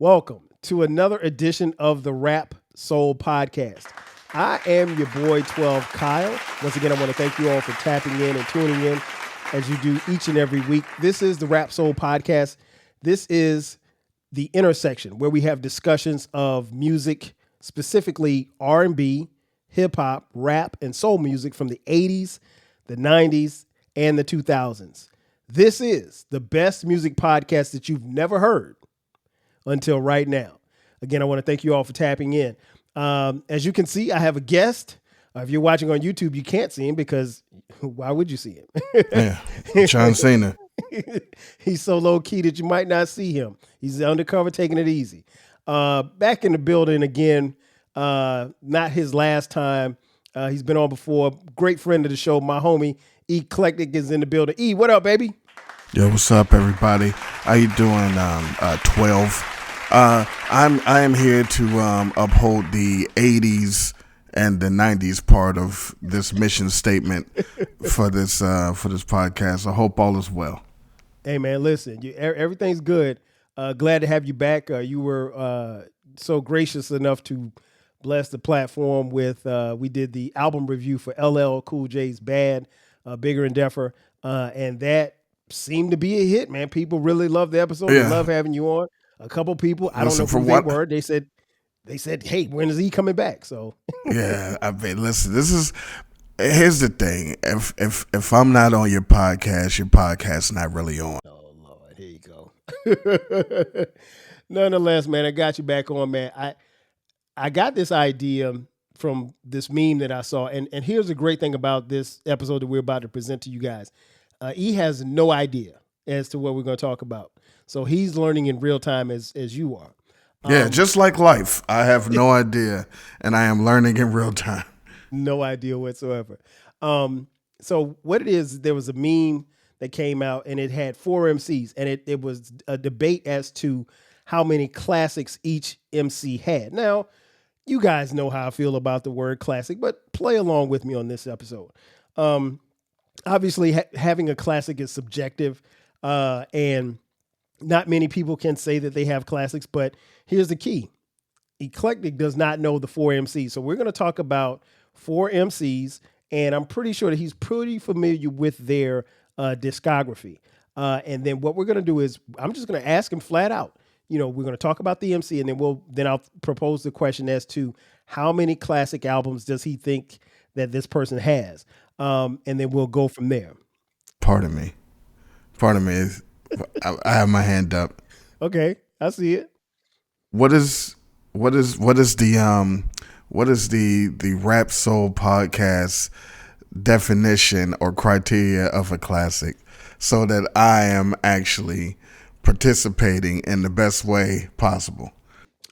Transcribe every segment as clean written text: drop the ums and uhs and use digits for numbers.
Welcome to another edition of the Rap Soul Podcast. I am your boy 12 Kyle. Once again, I want to thank you all for tapping in and tuning in as you do each and every week. This is the Rap Soul Podcast. This is the intersection where we have discussions of music, specifically R&B, hip hop, rap, and soul music from the 80s, the 90s, and the 2000s. This is the best music podcast that you've never heard until right now. Again, I want to thank you all for tapping in. As you can see, I have a guest. If you're watching on YouTube, you can't see him because why would you see him? Yeah, John Cena. He's so low key that you might not see him. He's undercover, taking it easy. Back in the building again. Not his last time. He's been on before. Great friend of the show, my homie Eclectik is in the building. E, what up, baby? Yo, what's up, everybody? How you doing? 12. I am here to uphold the 80s and the 90s part of this mission statement for this podcast. I hope all is well. Hey man, listen, everything's good. Glad to have you back. You were so gracious enough to bless the platform with. We did the album review for LL Cool J's Bad, Bigger Endeavor, and that seemed to be a hit. Man, people really loved the episode. Yeah. They love having you on. A couple people, I don't know who they were. They said, "Hey, when is he coming back?" So yeah, I mean, listen, here's the thing. If I'm not on your podcast's not really on. Oh Lord, here you go. Nonetheless, man, I got you back on, man. I got this idea from this meme that I saw, and here's the great thing about this episode that we're about to present to you guys. He has no idea as to what we're going to talk about, so he's learning in real time as you are. Yeah, just like life, I have no idea, and I am learning in real time. No idea whatsoever. So what it is, there was a meme that came out, and it had 4 MCs, and it was a debate as to how many classics each MC had. Now, you guys know how I feel about the word classic, but play along with me on this episode. Obviously, having a classic is subjective, and not many people can say that they have classics, but here's the key. Eclectik does not know the 4 MCs. So we're going to talk about 4 MCs, and I'm pretty sure that he's pretty familiar with their discography. And then what we're going to do is I'm just going to ask him flat out. You know, we're going to talk about the MC, and then I'll propose the question as to how many classic albums does he think that this person has, and then we'll go from there. Pardon me. I have my hand up. Okay, I see it. What is the Rap Soul Podcast definition or criteria of a classic, so that I am actually participating in the best way possible?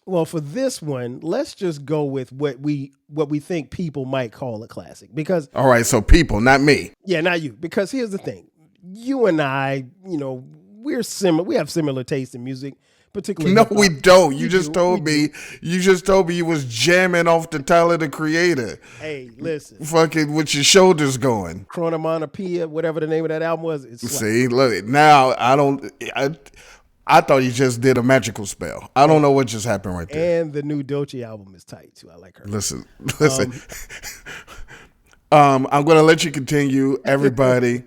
Well, for this one, let's just go with what we think people might call a classic. Because all right, so people, not me. Yeah, not you. Because here's the thing: you and I, we're similar. We have similar taste in music, particularly. No, we don't. You just told me you was jamming off the Tyler the Creator. Hey, listen, fucking with your shoulders going. Chronomonopoeia, whatever the name of that album was. See, look, now I thought you just did a magical spell. I don't know what just happened right there. And the new Dolce album is tight too. I like her. Listen. I'm gonna let you continue, everybody.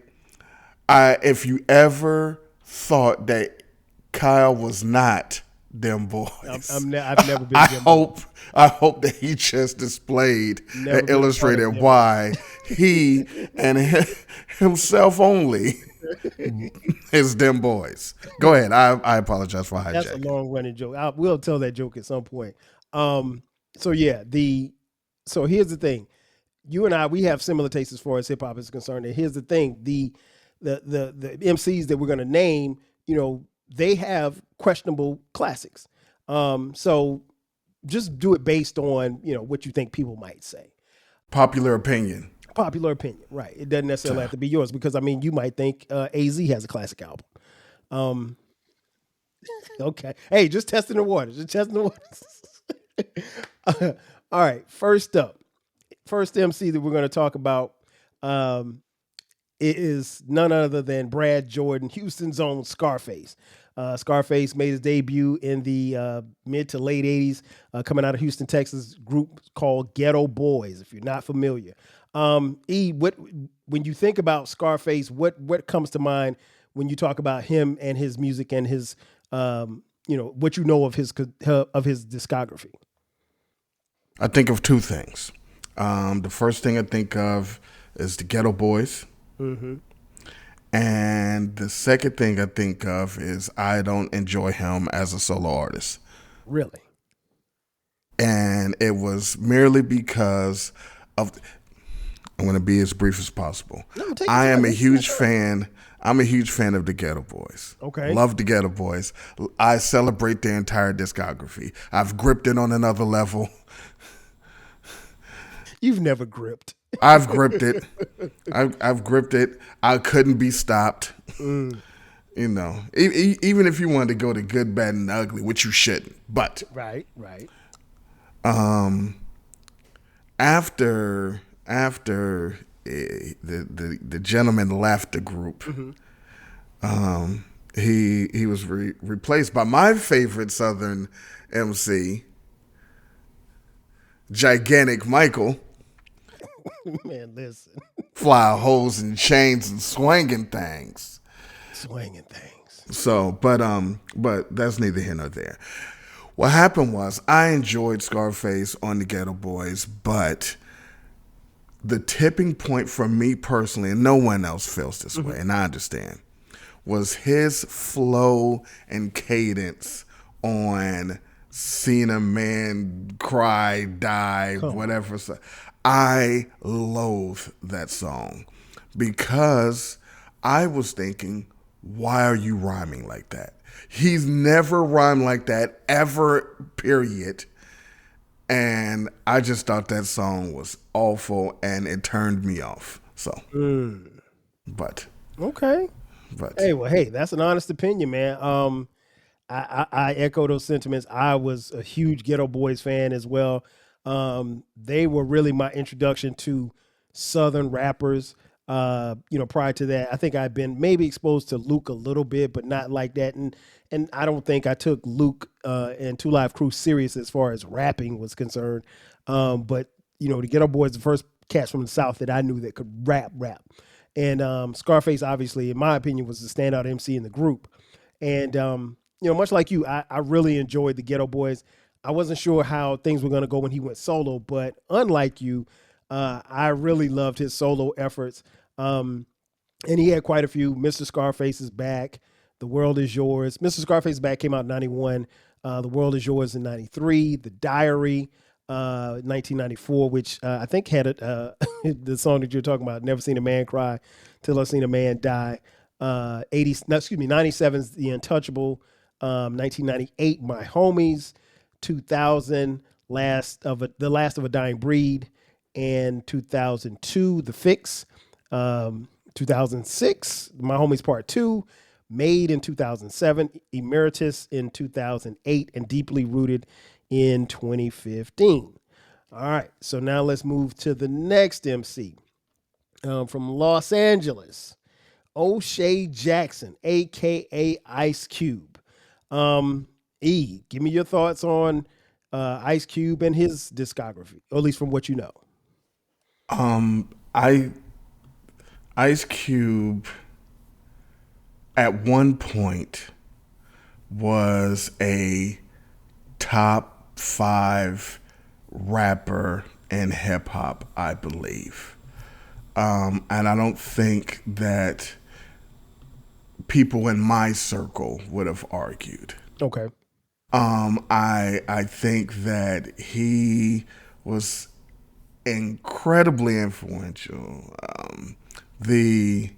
If you ever thought that Kyle was not them boys, I've never been. I hope that he just displayed and illustrated why he and himself only is them boys. Go ahead. I apologize for hijacking. That's a long running joke. We'll tell that joke at some point. So here's the thing. You and I, we have similar tastes as far as hip hop is concerned. And here's the thing: the MCs that we're going to name, they have questionable classics. So just do it based on what you think people might say. Popular opinion, right? It doesn't necessarily have to be yours, because you might think AZ has a classic album. Okay, hey, just testing the waters. All right, first MC that we're going to talk about is none other than Brad Jordan, Houston's own Scarface. Scarface made his debut in the mid to late 80s, coming out of Houston, Texas, group called Ghetto Boys, if you're not familiar. What when you think about Scarface, what comes to mind when you talk about him and his music and his what you know of his discography? I think of two things. The first thing I think of is the Ghetto Boys. Mm-hmm. And the second thing I think of is I don't enjoy him as a solo artist. Really? And it was merely because of, I'm going to be as brief as possible. No, I am a huge fan. I'm a huge fan of the Ghetto Boys. Okay. Love the Ghetto Boys. I celebrate their entire discography. I've gripped it on another level. You've never gripped. I've gripped it. I've gripped it. I couldn't be stopped. Mm. You know, even if you wanted to go to good, bad, and ugly, which you shouldn't. But right. After the gentleman left the group, Mm-hmm. he was replaced by my favorite Southern MC, Gigantic Michael. Man, listen. Fly holes and chains and swinging things. Swinging things. So, but that's neither here nor there. What happened was I enjoyed Scarface on the Ghetto Boys, but the tipping point for me personally, and no one else feels this way, and I understand, was his flow and cadence on "Seen a Man Cry, Die," whatever. I loathe that song because I was thinking, why are you rhyming like that? He's never rhymed like that ever, period. And I just thought that song was awful and it turned me off. So, but. Okay. But. Hey, that's an honest opinion, man. I echo those sentiments. I was a huge Ghetto Boys fan as well. They were really my introduction to Southern rappers. Prior to that, I think I'd been maybe exposed to Luke a little bit, but not like that. And I don't think I took Luke and Two Live Crew serious as far as rapping was concerned. But the Ghetto Boys, the first cats from the South that I knew that could rap. And Scarface, obviously, in my opinion, was the standout MC in the group. And much like you, I really enjoyed the Ghetto Boys. I wasn't sure how things were going to go when he went solo, but unlike you, I really loved his solo efforts. And he had quite a few. Mr. Scarface is Back. The World Is Yours. Mr. Scarface is Back came out in 91. The World Is Yours in 93. The Diary, 1994, which I think had the song that you're talking about, Never Seen a Man Cry Till I Seen a Man Die. 97's The Untouchable. 1998, My Homies. 2000, The Last of a Dying Breed, and 2002, The Fix. 2006, My Homies Part 2, Made in 2007, Emeritus in 2008, and Deeply Rooted in 2015. All right, so now let's move to the next MC. From Los Angeles, O'Shea Jackson, a.k.a. Ice Cube. Give me your thoughts on Ice Cube and his discography, or at least from what you know. Ice Cube at one point was a top 5 rapper in hip hop, I believe. And I don't think that people in my circle would have argued. Okay. I think that he was incredibly influential. He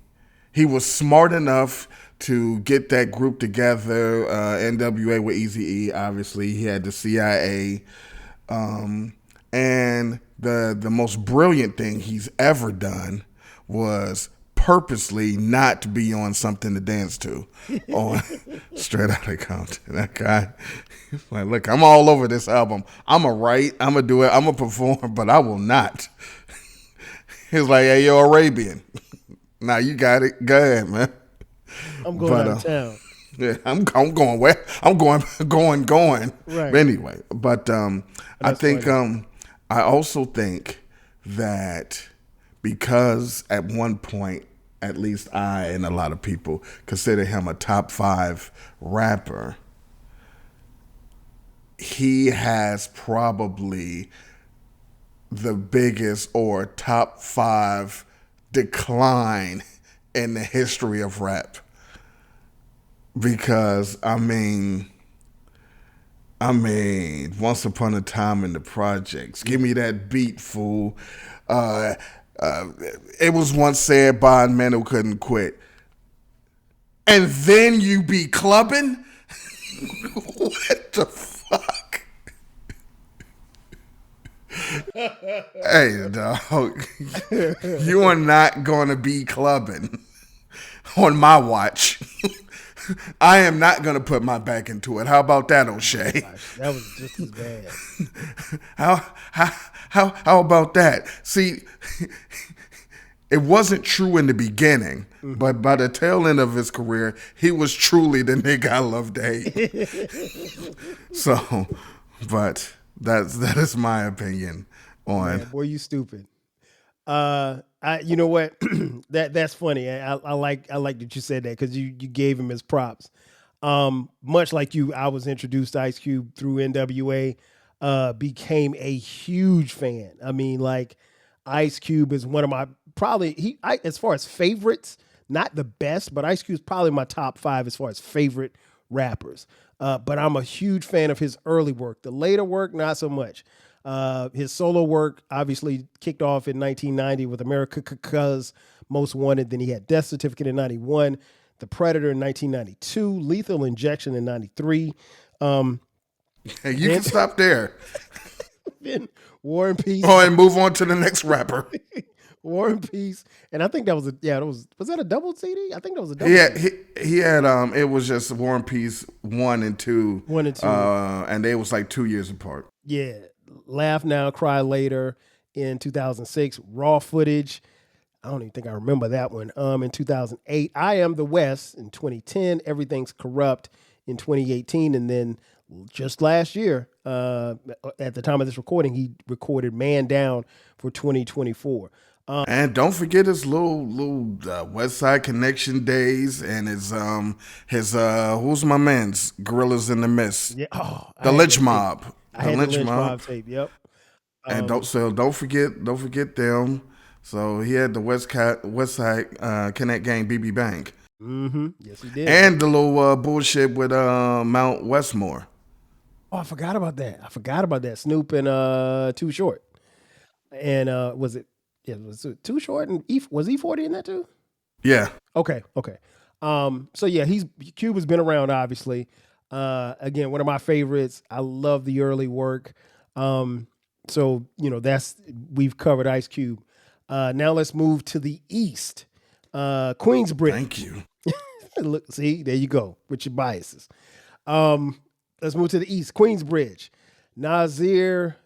was smart enough to get that group together. N.W.A. with Eazy-E, obviously. He had the CIA. And the most brilliant thing he's ever done was purposely not to be on Something to Dance To on Straight Outta Compton. That guy, he's like, look, I'm all over this album. I'm going to write, I'm going to do it, I'm going to perform, but I will not. He's like, hey, you're Arabian. Now you got it. Go ahead, man. I'm going out of town. Yeah, I'm going where I'm going. Right. Anyway, but I That's think funny. I also think that because at one point, at least I and a lot of people consider him a top 5 rapper, he has probably the biggest or top 5 decline in the history of rap. Because once upon a time in the projects. Give me that beat, fool. Uh, uh, it was once said by men who couldn't quit. And then you be clubbing? What the fuck? Hey, dog. You are not going to be clubbing on my watch. I am not going to put my back into it. How about that, O'Shea? Gosh, that was just as bad. How about that? See, it wasn't true in the beginning, but by the tail end of his career, he was truly the nigga I love to hate. So, but that is my opinion on. Man, boy, you stupid. You know what? That's funny. I like that you said that because you gave him his props. Much like you, I was introduced to Ice Cube through N.W.A. Became a huge fan. I mean, like Ice Cube is one of my probably as far as favorites, not the best, but Ice Cube is probably my top 5 as far as favorite rappers. But I'm a huge fan of his early work. The later work, not so much. His solo work obviously kicked off in 1990 with America's Most Wanted. Then he had Death Certificate in 91, The Predator in 1992, Lethal Injection in 93. Hey, you can stop there. Then War and Peace. Oh, and move on to the next rapper. War and Peace. And I think that was was that a double CD? I think that was a double He had CD. he had it was just War and Peace 1 and 2. 1 and 2. And they was like 2 years apart. Yeah. Laugh Now, Cry Later in 2006. Raw Footage. I don't even think I remember that one. In 2008, I Am the West in 2010. Everything's Corrupt in 2018, and then just last year, at the time of this recording, he recorded Man Down for 2024. And don't forget his little West Side Connection days and his who's my man's Gorillas in the Mist, Yeah, oh, the Lynch Mob, I had the Lynch Mob tape. Yep. and don't forget them. So he had the West Side Connect Gang BB Bang, Mm-hmm. Yes, he did. and the little bullshit with Mount Westmore. Oh, I forgot about that. Snoop and Too Short. And was it? Yeah, was it Too Short and was E40 in that too? Yeah, Okay. So yeah, Cube has been around obviously. Again, one of my favorites. I love the early work. So we've covered Ice Cube. Now let's move to the East. Queensbridge. thank you. Look, see, there you go with your biases. Let's move to the East. Queensbridge. Nasir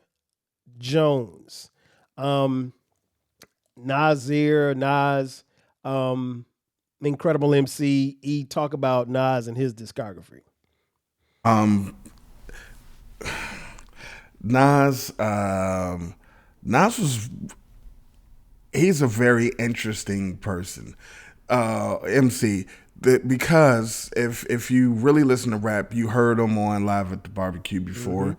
Jones. Nas, incredible MC. Talk about Nas and his discography. Nas was he's a very interesting person, MC. Because if you really listen to rap, you heard him on Live at the Barbecue before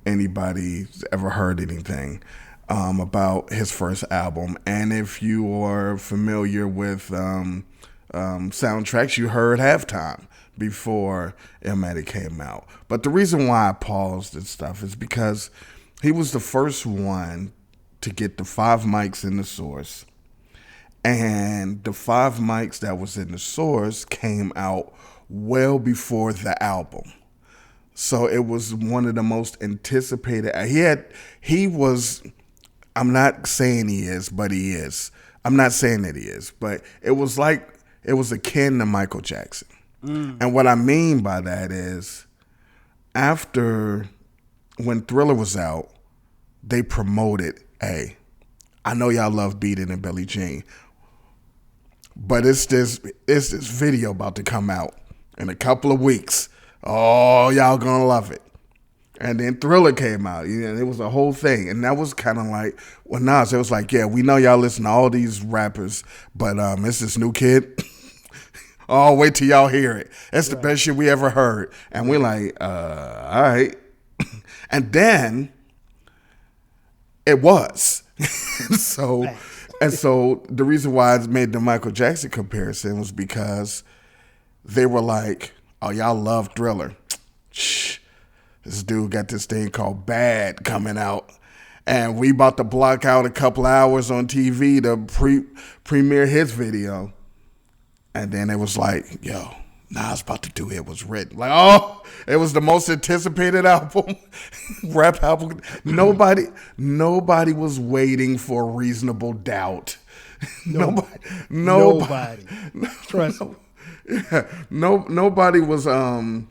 anybody's ever heard anything about his first album. And if you are familiar with soundtracks, you heard Halftime before Illmatic came out. But the reason why I paused and stuff is because he was the first one to get the 5 mics in the Source. And the 5 mics that was in the Source came out well before the album. So it was one of the most anticipated. He was, I'm not saying he is, but he is. I'm not saying that he is, but it was akin to Michael Jackson. And what I mean by that is when Thriller was out, they promoted, hey, I know y'all love Beat It and Billie Jean, but it's this video about to come out, in a couple of weeks. Oh, y'all gonna love it. And then Thriller came out. It was a whole thing. And that was kind of like, well, Nas, it was like, yeah, we know y'all listen to all these rappers, but it's this new kid. Oh, wait till y'all hear it. That's the best shit we ever heard. And we're like, all right. And then it was. so the reason why I made the Michael Jackson comparison was because they were like, oh, y'all love Thriller. Shh. This dude got this thing called Bad coming out. And we about to block out a couple hours on TV to premiere his video. And then it was like, yo, Nas about to do It Was Written. Like, oh, it was the most anticipated album, rap album. Nobody was waiting for Reasonable Doubt. Nobody. Trust me. Yeah, nobody was out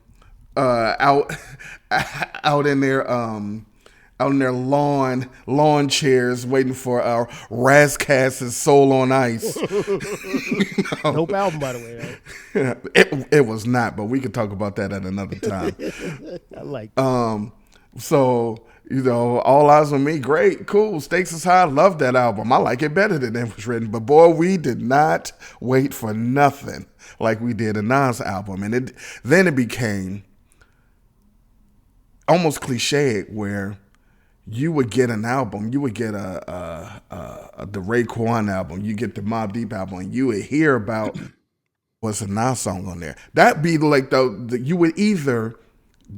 in their lawn chairs waiting for our Razcast's Soul on Ice. Dope album, by the way. Right? It was not, but we could talk about that at another time. I like that. So, All Eyes on Me, great, cool. Stakes is High, love that album. I like it better than It Was Written. But boy, we did not wait for nothing like we did a Nas album. And then it became almost cliched where you would get an album, you would get the Raekwon album, you get the Mobb Deep album, and you would hear about what's a Nas song on there. That'd be like you would either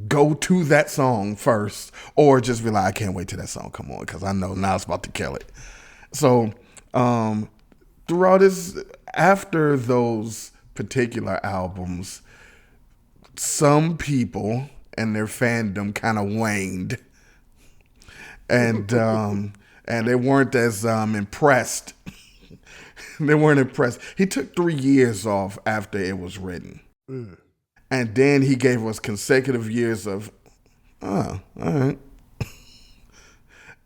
go to that song first or just be like, I can't wait till that song come on because I know Nas about to kill it. So throughout this, after those particular albums, some people and their fandom kind of waned. And they weren't as impressed. They weren't impressed. He took 3 years off after It Was Written. And then he gave us consecutive years of, all right.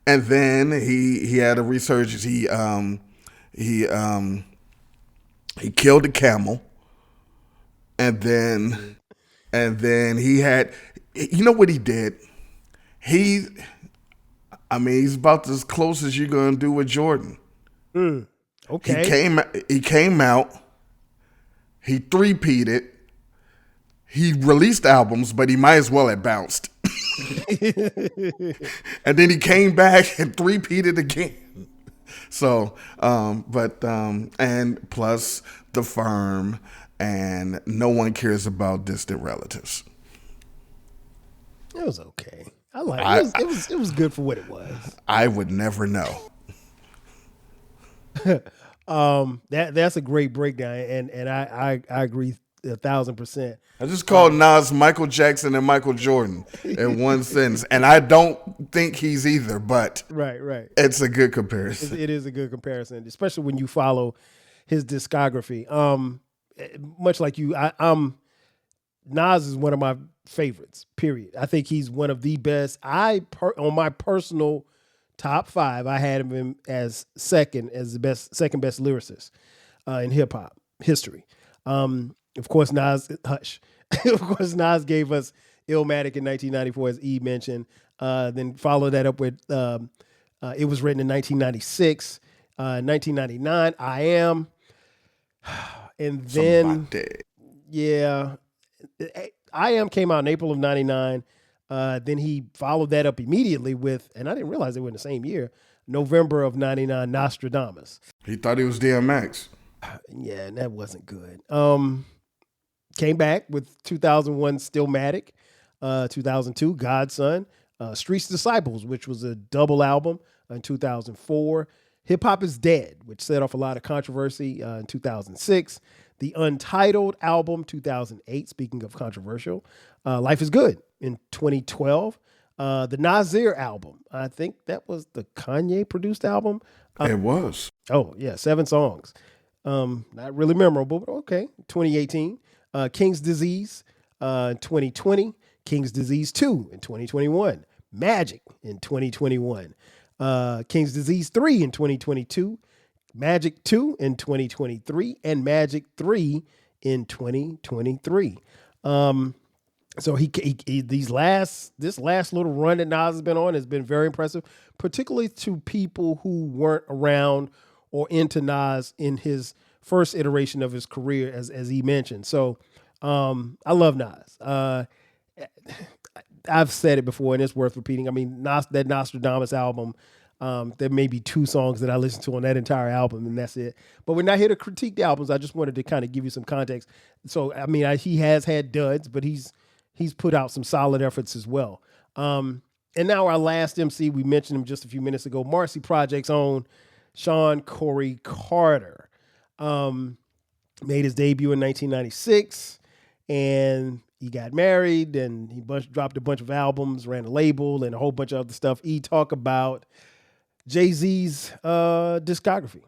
And then he had a resurgence. He killed a camel. And then he had, you know what he did? He's about as close as you're gonna do with Jordan. Okay. He came out. He three-peated. He released albums, but he might as well have bounced. And then he came back and three-peated again. So, and plus The Firm and No One Cares About Distant Relatives. It was okay. I like it. It was good for what it was. I would never know. That's a great breakdown, and I agree 1,000%. I just called Nas Michael Jackson and Michael Jordan in one sentence, and I don't think he's either, but right. It's a good comparison. It is a good comparison, especially when you follow his discography. Much like you, Nas is one of my favorites. Period. I think he's one of the best. On my personal top 5, I had him as second best lyricist in hip hop history. Of course, Nas gave us Illmatic in 1994, as E mentioned. Then followed that up with It Was Written in 1996. 1999, I Am. And then, I Am came out in April of 99. Then he followed that up immediately with, and I didn't realize they were in the same year, November of 99, Nostradamus. He thought he was DMX. Yeah, and that wasn't good. Came back with 2001, Stillmatic, 2002, Godson, Streets Disciples, which was a double album in 2004, Hip Hop Is Dead, which set off a lot of controversy in 2006, the Untitled album, 2008, speaking of controversial, Life Is Good in 2012, the Nasir album, I think that was the Kanye produced album. It was. Oh, yeah, 7 songs. Not really memorable, but okay. 2018, King's Disease, 2020, King's Disease 2 in 2021, Magic in 2021, King's Disease 3 in 2022, Magic 2 in 2023, and Magic 3 in 2023. So this last little run that Nas has been on has been very impressive, particularly to people who weren't around or into Nas in his first iteration of his career, as he mentioned. So I love Nas. I've said it before, and it's worth repeating. I mean, that Nostradamus album. There may be 2 songs that I listen to on that entire album, and that's it. But we're not here to critique the albums. I just wanted to kind of give you some context. So, I mean, he has had duds, but he's put out some solid efforts as well. And now our last MC, we mentioned him just a few minutes ago, Marcy Project's own Sean Corey Carter. Made his debut in 1996, and he got married, and he dropped a bunch of albums, ran a label, and a whole bunch of other stuff. He talk about Jay-Z's discography.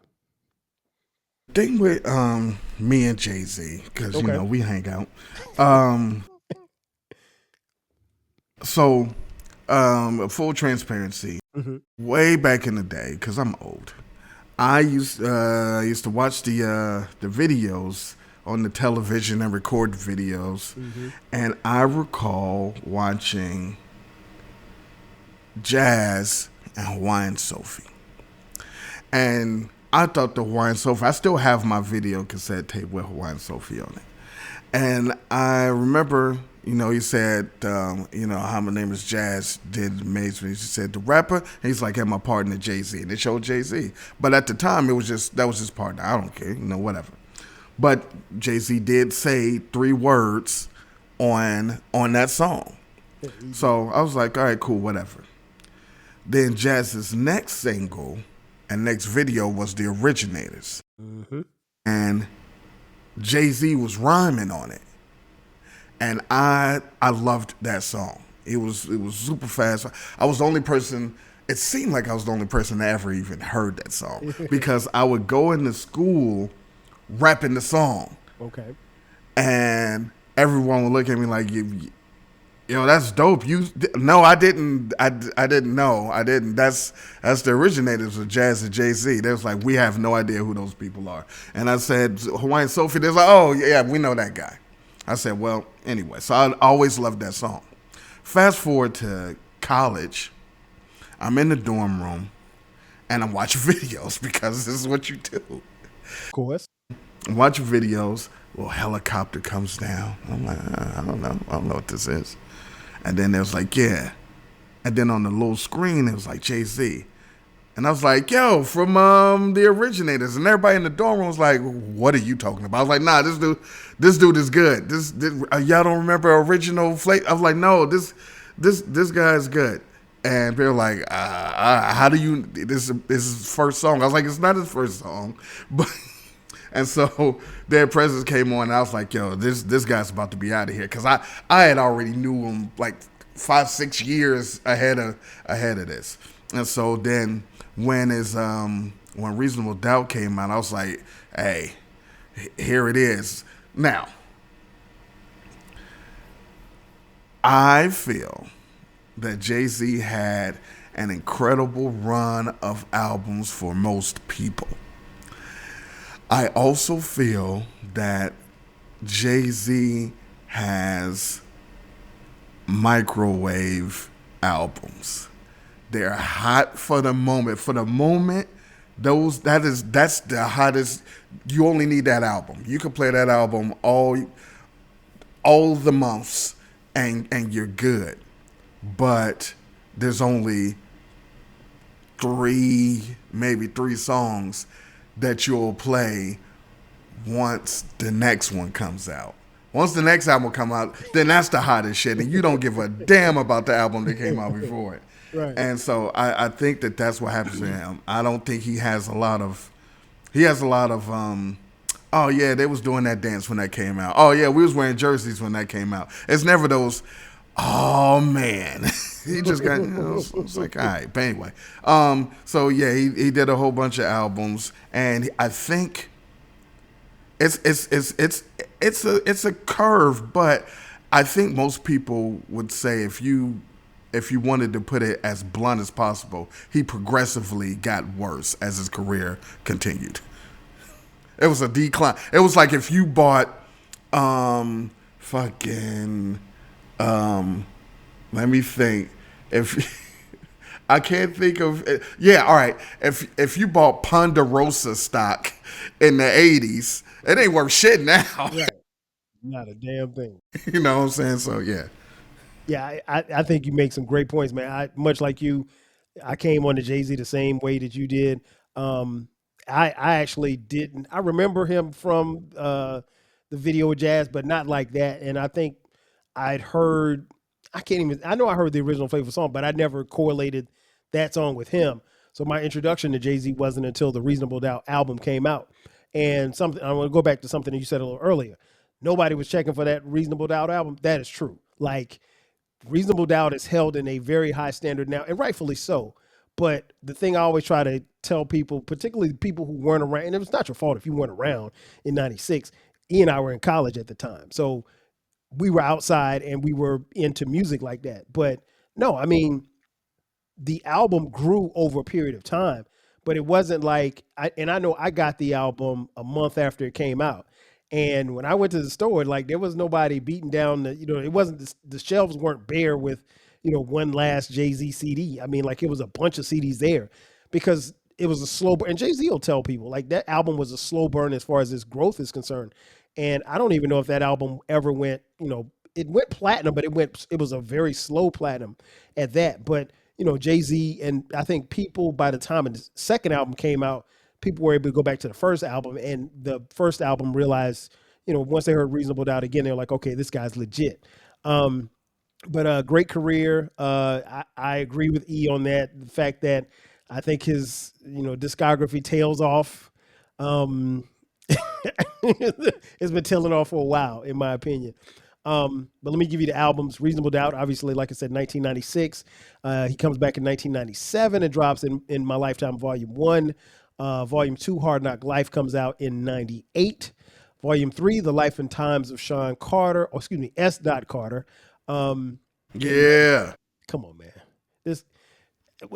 Thing with me and Jay-Z, because Okay. you know we hang out. So full transparency, way back in the day, because I'm old, I used to watch the videos on the television and record the videos, and I recall watching Jazz and Hawaiian Sophie, and I thought the Hawaiian Sophie, I still have my video cassette tape with Hawaiian Sophie on it. And I remember, you know, he said, you know, Hi, my name is Jazz, did amazing. He said, the rapper, and he's like, and my partner Jay-Z. And they showed Jay-Z. But at the time, that was his partner. I don't care, you know, whatever. But Jay-Z did say 3 words on that song. So I was like, all right, cool, whatever. Then Jazz's next single and next video was The Originators. And Jay-Z was rhyming on it. And I loved that song. It was super fast. I was the only person, it seemed like I was the only person that ever even heard that song. Because I would go into school rapping the song. Okay. And everyone would look at me like, yo, that's dope. No, I didn't. I didn't know. I didn't. That's the originators of Jazz and Jay-Z. They was like, we have no idea who those people are. And I said, Hawaiian Sophie. They're like, oh yeah, we know that guy. I said, well, anyway. So I always loved that song. Fast forward to college. I'm in the dorm room, and I'm watching videos because this is what you do. Of course. I'm watching videos. Little helicopter comes down. I'm like, I don't know what this is. And then it was like, yeah. And then on the little screen, it was like Jay-Z. And I was like, yo, from The Originators. And everybody in the dorm room was like, what are you talking about? I was like, nah, this dude is good. This y'all don't remember Original Flake? I was like, no, this guy is good. And they were like, how do you, this is his first song. I was like, it's not his first song. But and so their presence came on, and I was like, yo, this guy's about to be out of here. Because I had already knew him like 5-6 years ahead of this. And so then when Reasonable Doubt came out, I was like, hey, here it is. Now, I feel that Jay-Z had an incredible run of albums for most people. I also feel that Jay-Z has microwave albums. They're hot for the moment. For the moment, that's the hottest. You only need that album. You can play that album all the months and you're good. But there's only maybe three songs that you'll play once the next one comes out. Once the next album come out, then that's the hottest shit, and you don't give a damn about the album that came out before it. Right. And so I think that's what happens to him. I don't think he has a lot of. Oh yeah, they was doing that dance when that came out. Oh yeah, we was wearing jerseys when that came out. It's never those. Oh man, he just got. It's like, all right, but anyway. So yeah, he did a whole bunch of albums, and I think it's a curve, but I think most people would say if you wanted to put it as blunt as possible, he progressively got worse as his career continued. It was a decline. It was like if you bought fucking let me think. If I can't think of yeah, all right. If you bought Ponderosa stock in the 80s, it ain't worth shit now. Right. Not a damn thing. You know what I'm saying? So yeah. Yeah, I think you make some great points, man. I much like you, I came on to Jay Z the same way that you did. Um, I actually didn't. I remember him from the video with Jazz, but not like that. And I think I'd heard. I can't even. I know I heard the original Flavor song, but I never correlated that song with him. So my introduction to Jay Z wasn't until the Reasonable Doubt album came out. And something I want to go back to something that you said a little earlier. Nobody was checking for that Reasonable Doubt album. That is true. Like Reasonable Doubt is held in a very high standard now, and rightfully so. But the thing I always try to tell people, particularly people who weren't around, and it was not your fault if you weren't around in '96. E and I were in college at the time, so we were outside and we were into music like that. But no, I mean, the album grew over a period of time, but it wasn't like and I know I got the album a month after it came out. And when I went to the store, like there was nobody beating down it wasn't the shelves weren't bare with, one last Jay-Z CD. I mean, like it was a bunch of CDs there because it was a slow burn. And Jay-Z will tell people like that album was a slow burn as far as its growth is concerned. And I don't even know if that album ever went, it went platinum, but it was a very slow platinum at that. But Jay Z and I think people by the time the second album came out, people were able to go back to the first album, and the first album realized, once they heard Reasonable Doubt again, they're like, okay, this guy's legit. But great career. I agree with E on that. The fact that I think his discography tails off. Um, it's been tailing off for a while, in my opinion. But let me give you the albums. Reasonable Doubt, obviously, like I said, 1996. He comes back in 1997 and drops in My Lifetime Volume 1. Volume 2, Hard Knock Life, comes out in 98. Volume 3, The Life and Times of Sean Carter, or excuse me, S. Carter. Yeah. Come on, man. This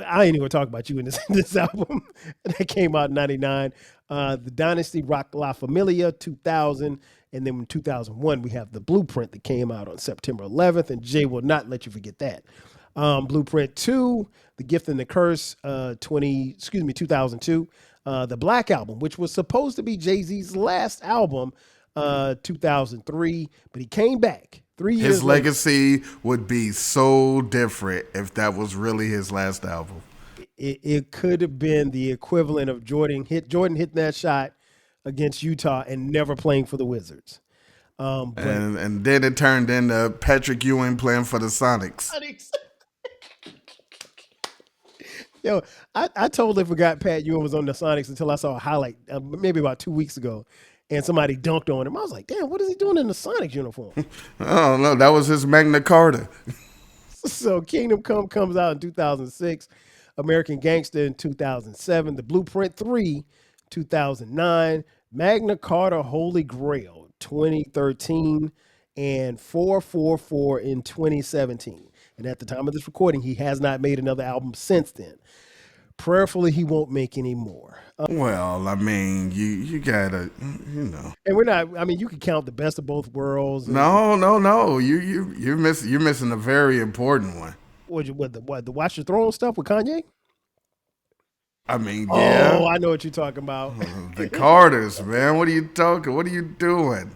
I ain't even gonna talk about you in this album that came out in '99. The Dynasty, Rock La Familia, 2000, and then in 2001 we have the Blueprint that came out on September 11th, and Jay will not let you forget that. Blueprint 2, The Gift and the Curse, 2002. The Black Album, which was supposed to be Jay-Z's last album, 2003, but he came back 3 years His later. legacy would be so different if that was really his last album. It could have been the equivalent of Jordan hitting that shot against Utah and never playing for the Wizards. But And then it turned into Patrick Ewing playing for the Sonics. Yo, I totally forgot Pat Ewing was on the Sonics until I saw a highlight maybe about 2 weeks ago, and somebody dunked on him. I was like, damn, what is he doing in the Sonics uniform? I don't know. That was his Magna Carta. So Kingdom Come comes out in 2006, American Gangster in 2007, The Blueprint 3, 2009, Magna Carta Holy Grail 2013, and 444 in 2017. And at the time of this recording, he has not made another album since then. Prayerfully, he won't make any more. Well, I mean, you gotta, you know. And we're not. I mean, you can count the Best of Both Worlds. No. You're missing a very important one. The Watch the Throne stuff with Kanye? I mean, Oh, yeah. I know what you're talking about. The Carters, man. What are you talking? What are you doing?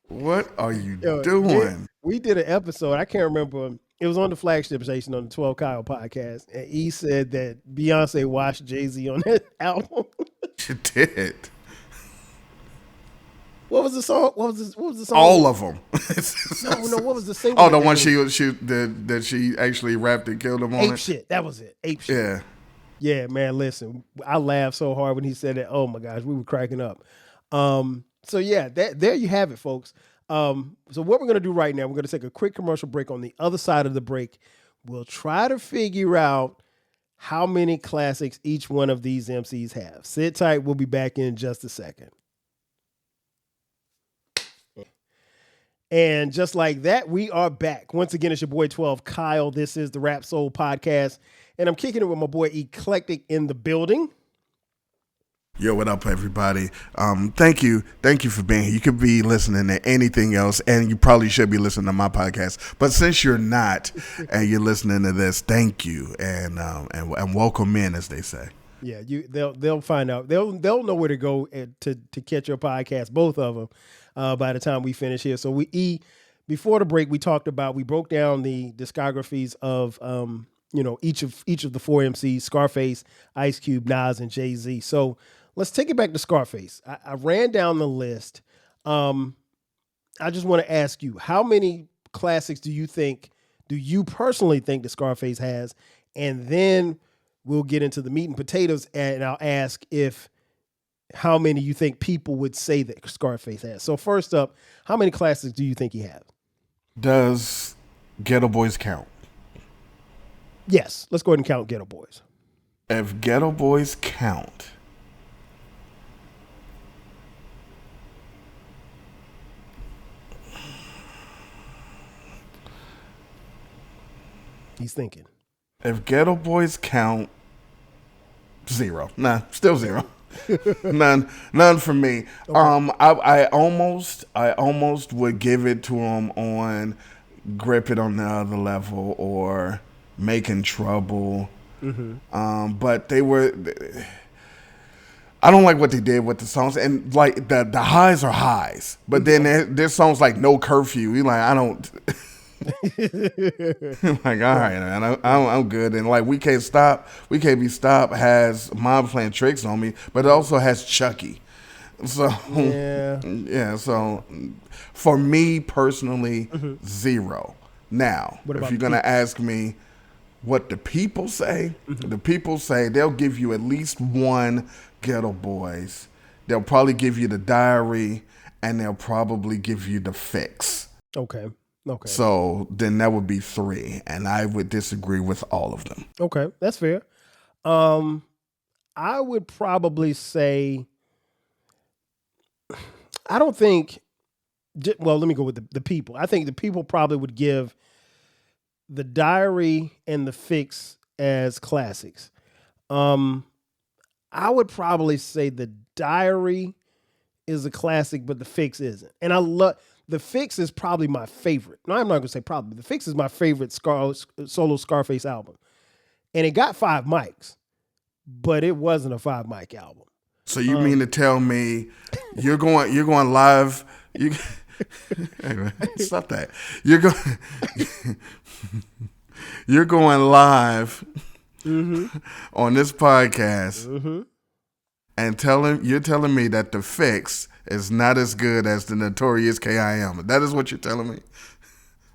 What are you Yo, doing? we did an episode. I can't remember. It was on the flagship station on the 12 Kyle podcast, and he said that Beyonce watched Jay-Z on that album. She did. What was the song? What was the song? All of them. No. What was the single? Oh, the one that she actually rapped and killed him on Ape it. Shit. That was it. Ape Shit. Yeah. Yeah, man. Listen, I laughed so hard when he said that. Oh my gosh, we were cracking up. So yeah, there you have it, folks. So what we're gonna do right now, we're gonna take a quick commercial break. On the other side of the break, we'll try to figure out how many classics each one of these MCs have. Sit tight. We'll be back in just a second. And just like that, we are back. Once again, it's your boy 12 Kyle. This is the Rap Soul Podcast. And I'm kicking it with my boy Eclectic in the building. Yo, what up, everybody? Thank you for being here. You could be listening to anything else, and you probably should be listening to my podcast. But since you're not, and you're listening to this, thank you, and welcome in, as they say. Yeah, they'll find out. They'll know where to go to catch your podcast, both of them, by the time we finish here. So before the break, we broke down the discographies of each of the four MCs: Scarface, Ice Cube, Nas, and Jay-Z. So let's take it back to Scarface. I ran down the list. I just want to ask you, how many classics do you personally think that Scarface has? And then we'll get into the meat and potatoes, and I'll ask how many you think people would say that Scarface has. So first up, how many classics do you think he has? Does Ghetto Boys count? Yes, let's go ahead and count Ghetto Boys. If Ghetto Boys count, he's thinking. If Ghetto Boys count, 0. Nah, still 0. None for me. Okay. I almost would give it to him on Grip It on the Other Level or Making Trouble. Mm-hmm. But I don't like what they did with the songs, and like the highs are highs, but then there's songs like No Curfew. You like, I don't. Like, all right, man, I'm good. And like, We Can't Be Stopped has Mom Playing Tricks on Me, but it also has Chucky. So yeah. So for me personally, 0. Now, if you're gonna ask me what the people say, the people say they'll give you at least one Ghetto Boys. They'll probably give you The Diary, and they'll probably give you The Fix. Okay. So then that would be 3, and I would disagree with all of them. Okay, that's fair. I would probably say, I don't think. Well, let me go with the people. I think the people probably would give The Diary and The Fix as classics. I would probably say The Diary is a classic, but The Fix isn't. And I love. The Fix is probably my favorite. No, I'm not going to say probably. The Fix is my favorite solo Scarface album. And it got 5 mics, but it wasn't a 5 mic album. So you mean to tell me you're going live? Anyway, stop that. You're going live on this podcast and you're telling me that The Fix is not as good as the Notorious K.I.M. That is what you're telling me.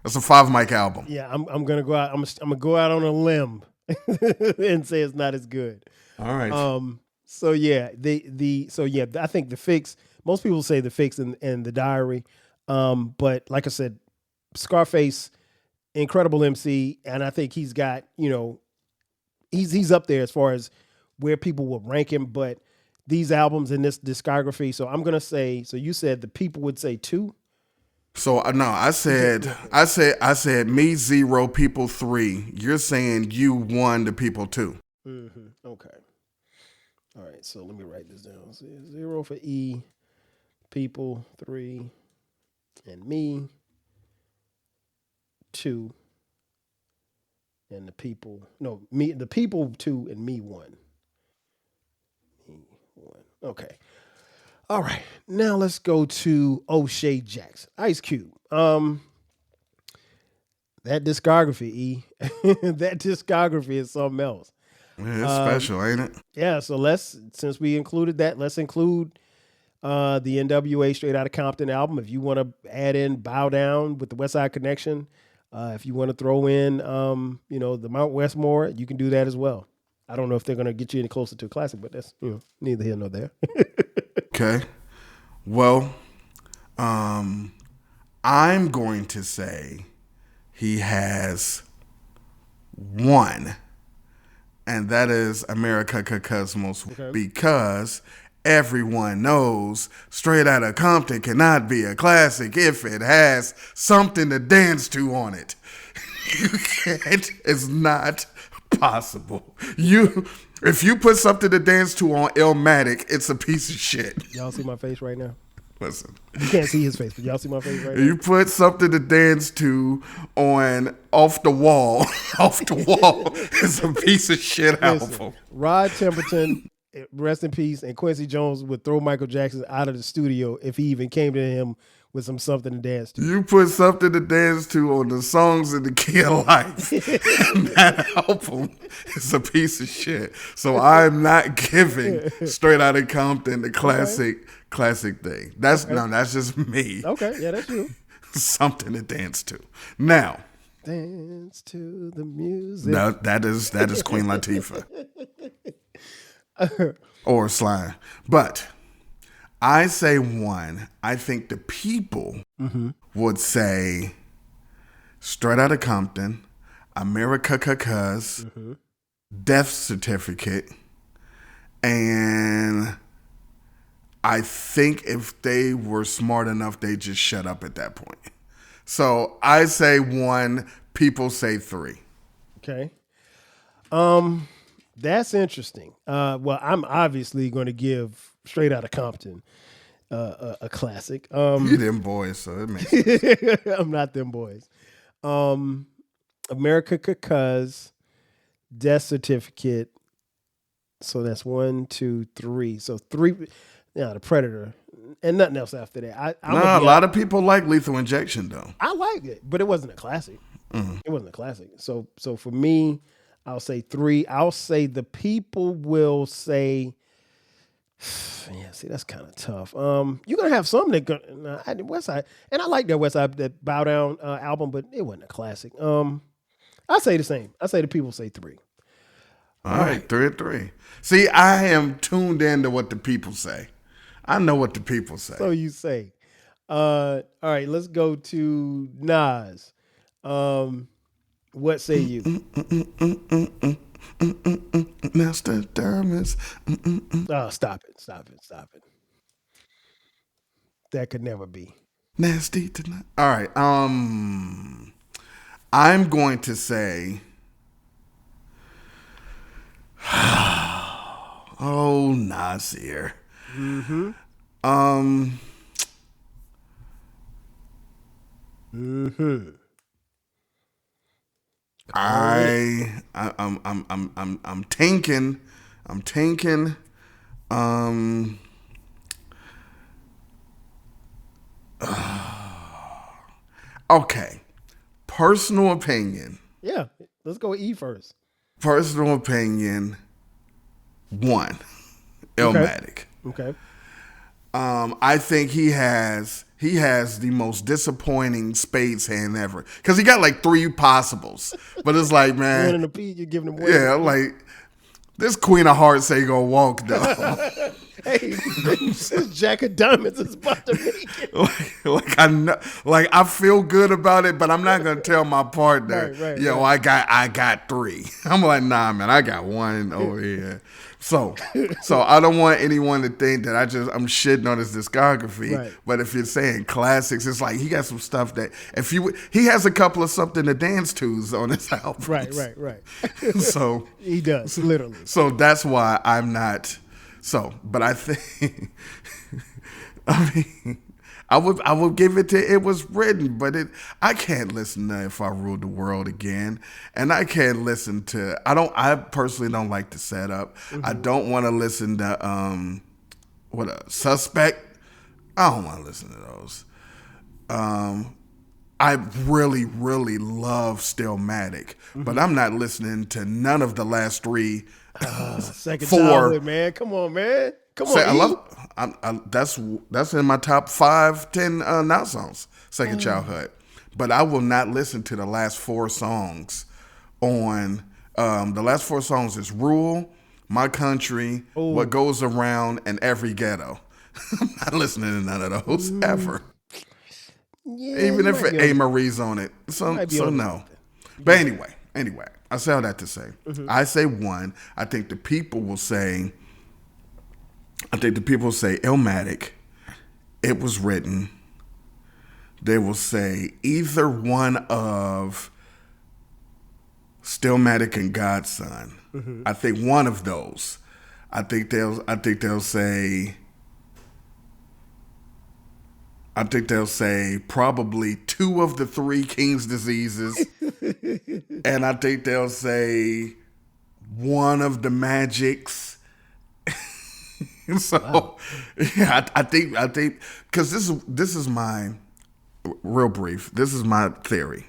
That's a 5 mic album. Yeah, I'm gonna go out. I'm gonna go out on a limb and say it's not as good. All right. So yeah, I think The Fix. Most people say The Fix and The Diary, but like I said, Scarface, incredible MC, and I think he's got he's up there as far as where people will rank him, but. These albums in this discography. So I'm going to say, so you said the people would say 2. So no, I said me 0, people 3. You're saying you 1, the people 2. Okay. All right. So let me write this down. So 0 for E, people 3, and me 2, and the people 2 and me 1. Okay. All right. Now let's go to O'Shea Jackson. Ice Cube. That discography, E. That discography is something else. Yeah, it's special, ain't it? Yeah, so since we included that, let's include the N.W.A. Straight Outta Compton album. If you want to add in Bow Down with the West Side Connection, if you want to throw in the Mount Westmore, you can do that as well. I don't know if they're going to get you any closer to a classic, but that's neither here nor there. Okay. Well, I'm going to say he has 1, and that is America Cosmos, because everyone knows Straight Outta Compton cannot be a classic if it has something to dance to on it. You can't. It's not possible. If you put something to dance to on Illmatic, it's a piece of shit. Y'all see my face right now? Listen. You can't see his face, but y'all see my face right If now? you put something to dance to on Off the Wall, Off the Wall is a piece of shit album. Rod Temperton, rest in peace, and Quincy Jones would throw Michael Jackson out of the studio if he even came to him with something to dance to. You put something to dance to on the Songs in the Key of Life, and that album is a piece of shit. So I'm not giving Straight Outta Compton the classic thing. That's just me. Okay, yeah, that's you. Something to dance to. Now, dance to the music. No, that is Queen Latifah or Sly. But I say one. I think the people would say Straight Outta Compton, America Cuz, Death Certificate, and I think if they were smart enough, they just shut up at that point. So I say one, people say three. Okay. That's interesting. Well, I'm obviously going to give Straight Outta Compton a classic. You them boys, so it makes sense. I'm not them boys. America Cuz, Death Certificate. So that's 1, 2, 3. So 3. Yeah, the Predator, and nothing else after that. A lot of people like Lethal Injection though. I liked it, but it wasn't a classic. It wasn't a classic. So for me, I'll say 3. I'll say the people will say, yeah. See, that's kind of tough. You're gonna have some that West Side, and I like that West Side, that Bow Down album, but it wasn't a classic. I say the same. I say the people say 3. All right, 3-3. See, I am tuned in to what the people say. I know what the people say. So you say. All right, let's go to Nas. What say you? Master Dermis. Oh, stop it. That could never be. Nasty tonight. All right. I'm going to say oh, Nasir. I'm tanking. Okay. Personal opinion. Yeah, let's go with E first. Personal opinion. 1. Illmatic. Okay. I think he has the most disappointing spades hand ever, because he got like 3 possibles, but it's like, man, winning the P, you're giving him away. Yeah, like this Queen of Hearts ain't gonna walk though. Hey, this Jack of Diamonds is about to make it. like I know, like I feel good about it, but I'm not gonna tell my partner, I got 3. I'm like, nah, man, I got 1 over here. So I don't want anyone to think that I'm shitting on his discography. Right. But if you're saying classics, it's like he got some stuff that he has a couple of something to dance to's on his album. Right. So he does, literally. So that's why I'm not. So, but I think, I would give it to It Was Written, but I can't listen to If I Ruled the World Again, and I can't listen to, I personally don't like the setup. I don't want to listen to, Suspect. I don't want to listen to those. I really, really love Stillmatic, but I'm not listening to none of the last 3. Second childhood, man. Come on, man. That's in my top 5-10 now songs. Second Childhood, but I will not listen to the last 4 songs. On the last 4 songs is Rule, My Country, What Goes Around, and Every Ghetto. I'm not listening to none of those ever. Yeah, even if A. Marie's on it, so no. But anyway. I say all that to say, I say 1. I think the people will say Illmatic, It Was Written. They will say either one of Stillmatic and Godson. I think one of those. I think they'll say. I think they'll say probably two of the three King's diseases, and I think they'll say one of the magics. So, wow. Yeah, I think because this is my real brief. This is my theory.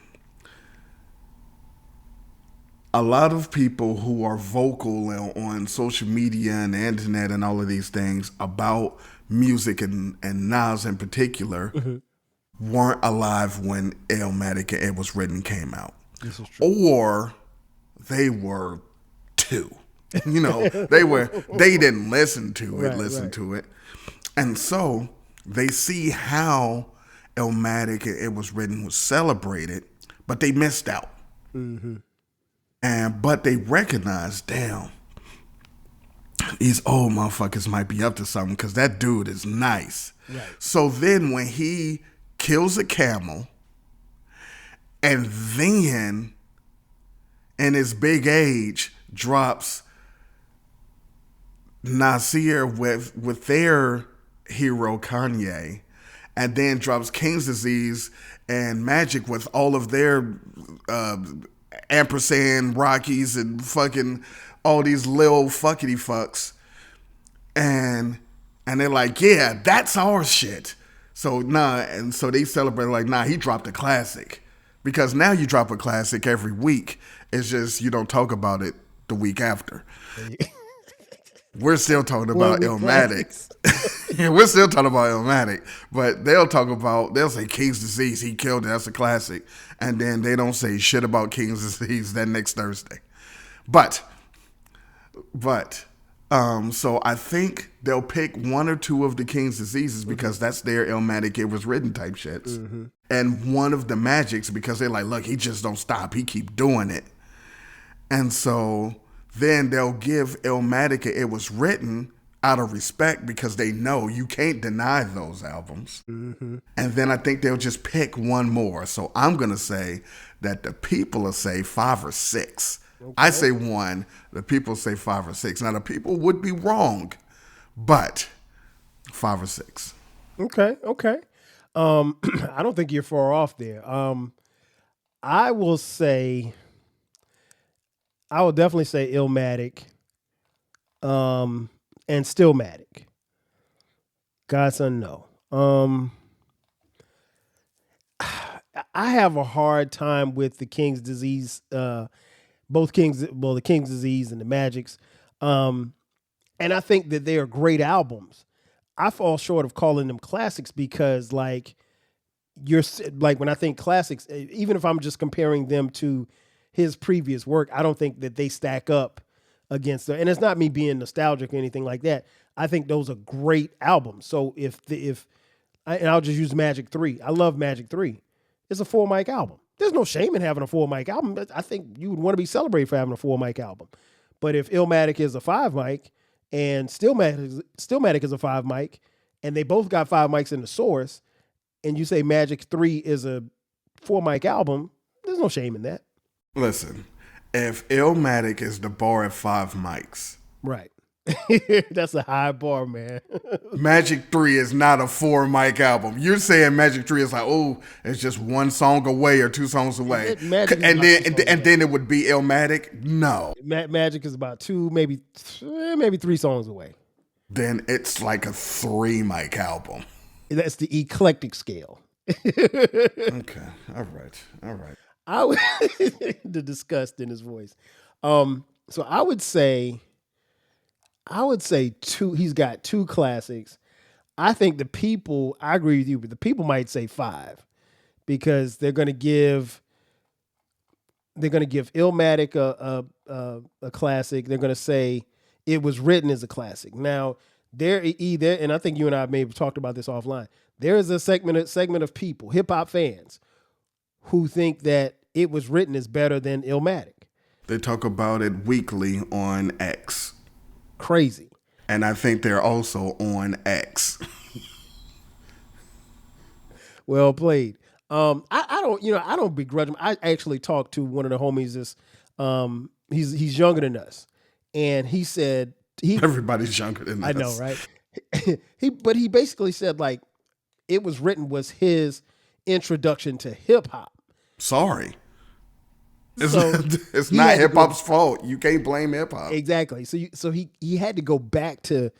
A lot of people who are vocal on social media and the internet and all of these things about music and Nas in particular weren't alive when Illmatic and It Was Written came out. This is true. Or they were two. They didn't listen to it. And so they see how Illmatic and It Was Written was celebrated, but they missed out. But they recognized, damn, these old motherfuckers might be up to something because that dude is nice. Right. So then when he kills a camel and then in his big age drops Nasir with their hero Kanye, and then drops King's Disease and Magic with all of their ampersand Rockies and fucking all these little fuckity fucks, and they're like, yeah, that's our shit. So so they celebrate like, nah, he dropped a classic, because now you drop a classic every week. It's just you don't talk about it the week after. We're still talking about Illmatic. We're still talking about Illmatic, but they'll say King's Disease, he killed it, that's a classic. And then they don't say shit about King's Disease that next Thursday. But so I think they'll pick one or two of the King's Diseases because that's their Illmatic, It Was Written type shits. And one of the Magics because they're like, look, he just don't stop. He keep doing it. And so then they'll give Illmatic, It Was Written out of respect because they know you can't deny those albums. And then I think they'll just pick one more. So I'm going to say that the people will say 5 or 6. Okay. I say 1. The people say 5 or 6. Now, the people would be wrong, but 5 or 6. Okay. I don't think you're far off there. I will definitely say Illmatic, and Stillmatic. Godson, no. I have a hard time with the King's Disease, both King's, well, the King's Disease and the Magics. And I think that they are great albums. I fall short of calling them classics because when I think classics, even if I'm just comparing them to his previous work, I don't think that they stack up against and it's not me being nostalgic or anything like that. I think those are great albums. So and I'll just use Magic 3. I love Magic 3. It's a 4 mic album. There's no shame in having a 4 mic album. I think you would want to be celebrated for having a 4 mic album. But if Illmatic is a 5 mic and Stillmatic is a 5 mic, and they both got 5 mics in the source, and you say Magic 3 is a 4 mic album, there's no shame in that. Listen, if Illmatic is the bar at 5 mics. Right. That's a high bar, man. Magic 3 is not a 4 mic album. You're saying Magic 3 is like, oh, it's just 1 song away or 2 songs away. And then it would be Illmatic? No. Magic is about 2, maybe 3 songs away. Then it's like a 3 mic album. That's the eclectic scale. Okay. All right. The disgust in his voice. So I would say 2. He's got 2 classics. I think I agree with you, but the people might say 5 because they're going to give Illmatic a classic. They're going to say It Was Written as a classic. Now, and I think you and I may have talked about this offline. There is a segment of people, hip hop fans, who think that It Was Written is better than Illmatic. They talk about it weekly on X. Crazy. And I think they're also on X. Well played. I don't begrudge them. I actually talked to one of the homies He's younger than us, and he said Everybody's younger than I know, us. right? He basically said like it was written was his introduction to hip hop. Sorry. So It's he not had to hip go hop's fault. You can't blame hip hop. exactly. So he had to go back to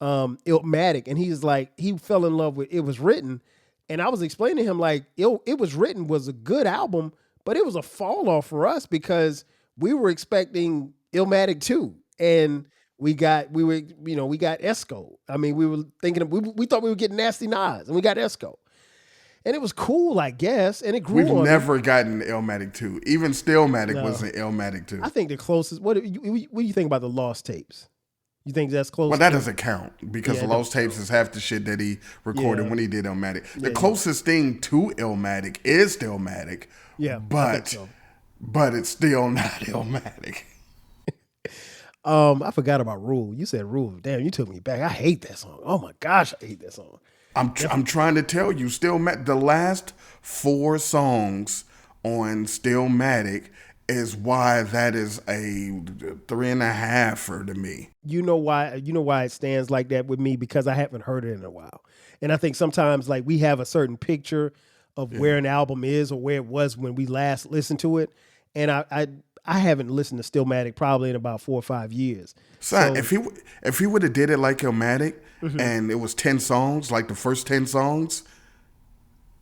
Illmatic, and he's like he fell in love with it was written, and I was explaining to him like it was written was a good album, but it was a fall off for us because we were expecting Illmatic 2, and we got Esco. I mean, we were thinking we thought we were getting Nasty Nas, and we got Esco, and it was cool, I guess, and it We've grew on me. never gotten Illmatic 2. Even Stillmatic No. wasn't Illmatic 2. I think the closest. What do you think about the Lost Tapes? You think that's close? Well, that doesn't count because Yeah, the it Lost don't Tapes is half the shit that he recorded Yeah. when he did Illmatic. The Yeah. closest thing to Illmatic is Stillmatic. Yeah, I But think so. but it's still not Illmatic. I forgot about Rule. You said Rule. Damn, you took me back. I hate that song. Oh my gosh, I hate that song. I'm trying to tell you, the last 4 songs on Stillmatic is why that is a 3.5 to me. You know why? You know why it stands like that with me because I haven't heard it in a while, and I think sometimes like we have a certain picture of where an album is or where it was when we last listened to it, and I haven't listened to Stillmatic probably in about 4 or 5 years. Son, if he would have did it like Illmatic and it was 10 songs, like the first 10 songs,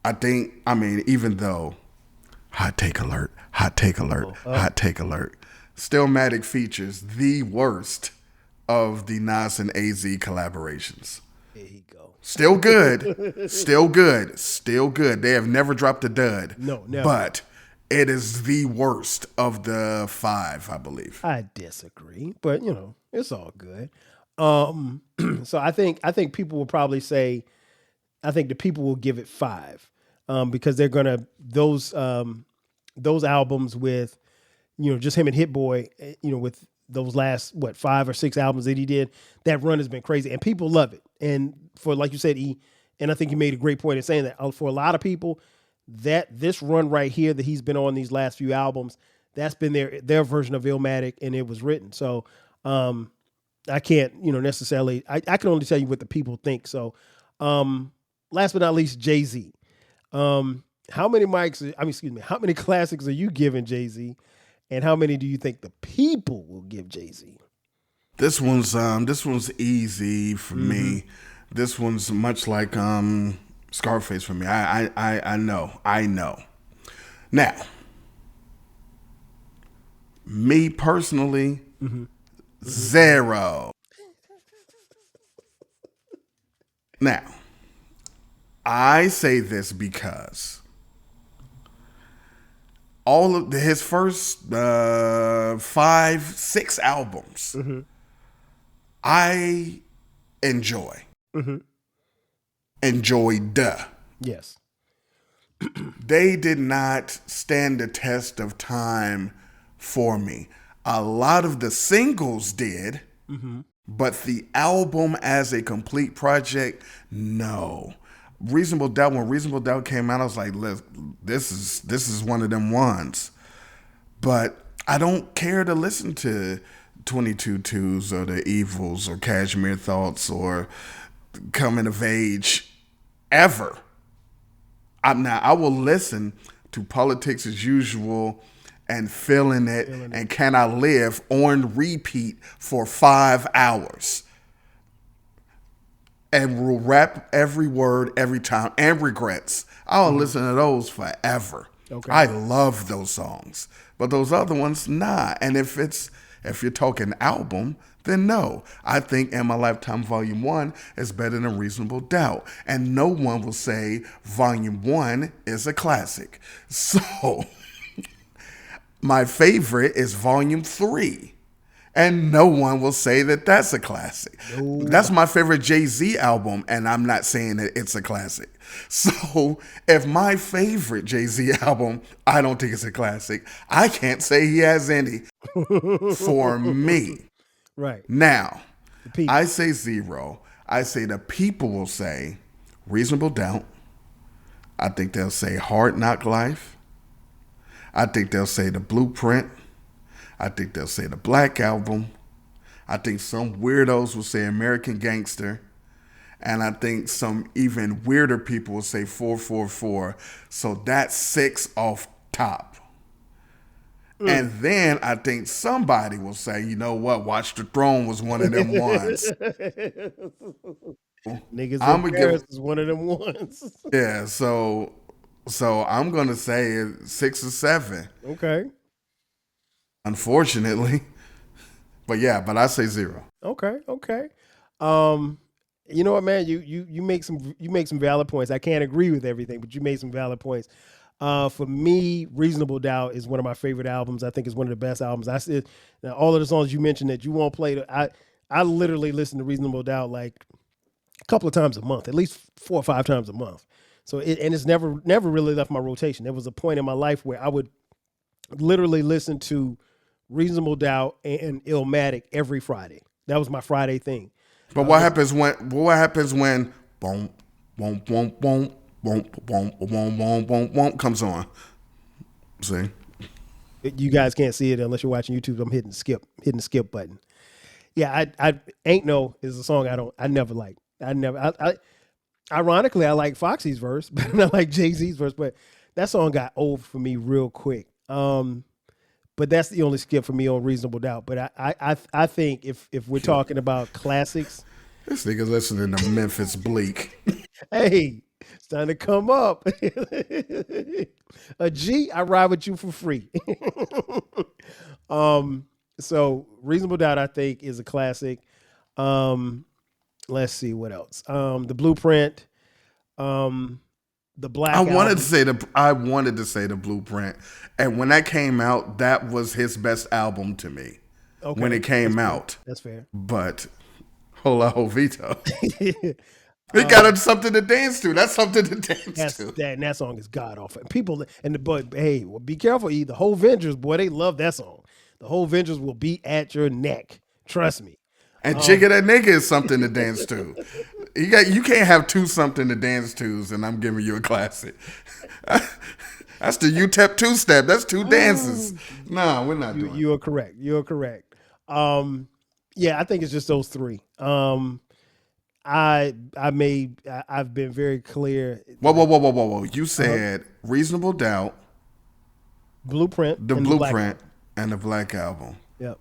I mean, even though hot take alert, hot take alert, hot take alert, Stillmatic features the worst of the Nas and AZ collaborations. There you go. Still good, still good, still good. They have never dropped a dud. No, never. But it is the worst of the 5, I believe. I disagree, but it's all good. So I think people will probably say, I think the people will give it 5, because they're gonna those albums with, just him and Hit Boy, with those last 5 or 6 albums that he did, that run has been crazy and people love it. And for like you said, and I think you made a great point in saying that for a lot of people, that this run right here that he's been on these last few albums, that's been their version of Illmatic, and it was written. So I can't, necessarily. I can only tell you what the people think. So last but not least, Jay-Z. How many how many classics are you giving Jay-Z, and how many do you think the people will give Jay-Z? This one's easy for me. This one's much like Scarface for me. I know. Now, me personally, 0. Now, I say this because all of his first 5, 6 albums, I enjoy. Enjoyed. Yes. They did not stand the test of time for me. A lot of the singles did, but the album as a complete project, no. Reasonable Doubt, when Reasonable Doubt came out, I was like, this is one of them ones. But I don't care to listen to 22 Twos or The Evils or Cashmere Thoughts or Coming of Age ever. I will listen to Politics as Usual and Feeling It and Can I Live on repeat for 5 hours. And will rap every word every time, and Regrets. I'll listen to those forever. Okay. I love those songs. But those other ones, nah. And if you're talking album, then no. I think In My Lifetime Volume 1 is better than Reasonable Doubt. And no one will say Volume 1 is a classic. So, my favorite is Volume 3. And no one will say that that's a classic. No. That's my favorite Jay-Z album, and I'm not saying that it's a classic. So if my favorite Jay-Z album, I don't think it's a classic, I can't say he has any for me. Right. Now, I say 0. I say the people will say Reasonable Doubt. I think they'll say Hard Knock Life. I think they'll say The Blueprint. I think they'll say the Black Album. I think some weirdos will say American Gangster. And I think some even weirder people will say 444. So that's 6 off top. And then I think somebody will say, you know what, Watch the Throne was one of them ones. Niggas I'm in gonna Paris give is one of them ones. yeah, so I'm gonna say 6 or 7, Okay. unfortunately. But yeah, but I say 0. Okay. Okay. Um, you know what, man? You make some valid points. I can't agree with everything, but you made some valid points. For me, Reasonable Doubt is one of my favorite albums. I think it's one of the best albums. I said now, all of the songs you mentioned that you won't play. I literally listen to Reasonable Doubt like a couple of times a month, at least 4 or 5 times a month. So it's never really left my rotation. There was a point in my life where I would literally listen to Reasonable Doubt and Illmatic every Friday. That was my Friday thing. But what happens when boom boom boom boom boom boom boom boom boom boom comes on? See? You guys can't see it unless you're watching YouTube. I'm hitting the skip button. Yeah, I Ain't No is a song I never liked. Ironically, I like Foxy's verse, but I like Jay-Z's verse, but that song got old for me real quick. But that's the only skip for me on Reasonable Doubt. But I think if we're talking about classics, This nigga's listening to Memphis Bleak. hey, it's time to come up. A G, I ride with you for free. So Reasonable Doubt, I think, is a classic. Let's see what else. The Blueprint, the Black I wanted Album. to say the Blueprint, and when that came out, that was his best album to me. Okay, When it came out, that's fair. but Hola Jovito, it got something to dance to. That's something to dance to. That song is god awful. And people but hey, well, be careful. The whole Vengers, boy, they love that song. The whole Vengers will be at your neck. Trust me. And Jigga That Nigga is something to dance to. You can't have 2 something to dance tos, and I'm giving you a classic. That's the UTEP 2-step. That's 2 dances. No, we're not doing. You are correct. You are correct. Yeah, I think it's just those 3. I've been very clear. Whoa. You said Reasonable Doubt, Blueprint, the and Blueprint, and the Black Album. Yep.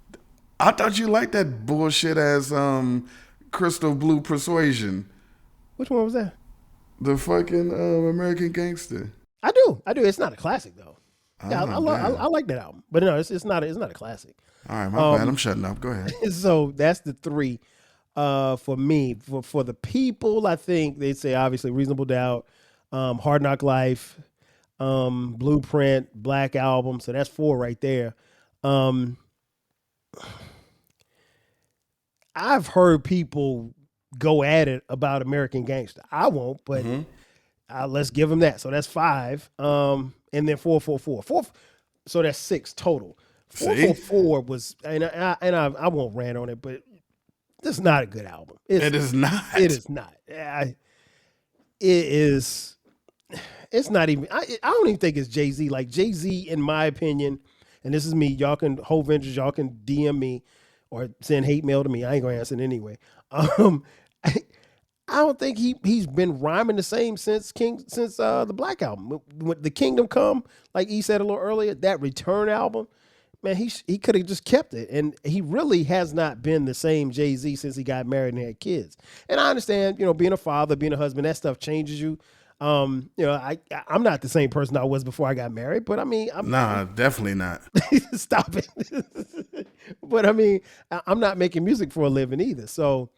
I thought you liked that bullshit as Crystal Blue Persuasion. Which one was that? The fucking American Gangster. I do. It's not a classic though. Yeah, Oh, damn. I like that album, but no, it's not a classic. All right, my bad. I'm shutting up. Go ahead. So that's the 3 for me. For the people, I think they'd say obviously Reasonable Doubt, Hard Knock Life, Blueprint, Black Album. So that's 4 right there. I've heard people go at it about American Gangster. I won't, but let's give them that. So that's 5. And then 444. So that's 6 total. 444 was, and I won't rant on it, but it's not a good album. It is not. It is not. It is. It's not even. I don't even think it's Jay-Z. Like Jay-Z, in my opinion, and this is me. Y'all can Whole Ventures. Y'all can DM me or send hate mail to me. I ain't gonna answer it anyway. I don't think he's been rhyming the same since the Black Album. When the Kingdom Come, like he said a little earlier, that Return album, man, he could have just kept it. And he really has not been the same Jay-Z since he got married and had kids. And I understand, being a father, being a husband, that stuff changes you. I'm not the same person I was before I got married, but I mean, definitely not. Stop it. But I mean, I'm not making music for a living either. So,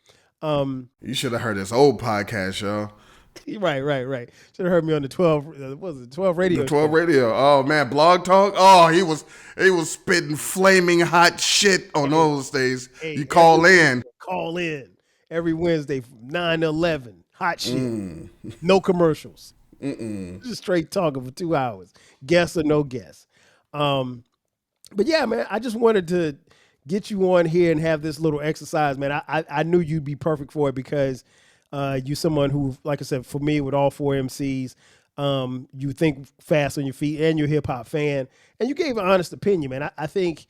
You should have heard this old podcast, y'all. Right. Should have heard me on the 12. What was it 12 radio? The 12 radio. Oh man, Blog Talk. Oh, he was spitting flaming hot shit on those days. Hey, you call in every Wednesday from 9 to 11. Hot shit. No commercials. Just straight talking for 2 hours. Guess or no guess. But yeah, man, I just wanted to get you on here and have this little exercise, man. I knew you'd be perfect for it because you're someone who, like I said, for me with all 4 MCs, you think fast on your feet and you're a hip hop fan, and you gave an honest opinion, man. I think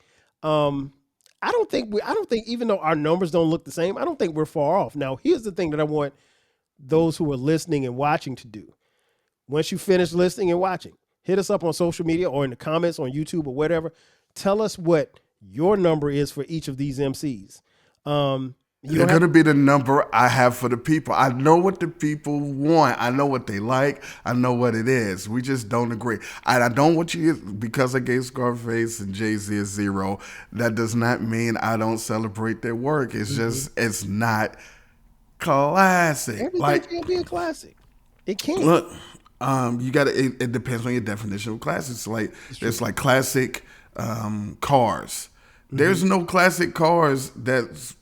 I don't think even though our numbers don't look the same, I don't think we're far off. Now, here's the thing that I want those who are listening and watching to do. Once you finish listening and watching, hit us up on social media or in the comments on YouTube or whatever. Tell us what your number is for each of these MCs. It's going to be the number I have for the people. I know what the people want. I know what they like. I know what it is. We just don't agree. I don't want you, because I gave Scarface and Jay-Z a 0, that does not mean I don't celebrate their work. It's just, it's not classic. Everything can't be a classic. It can't. Look, you got to, it depends on your definition of classics. It's like classic cars. There's no classic cars that's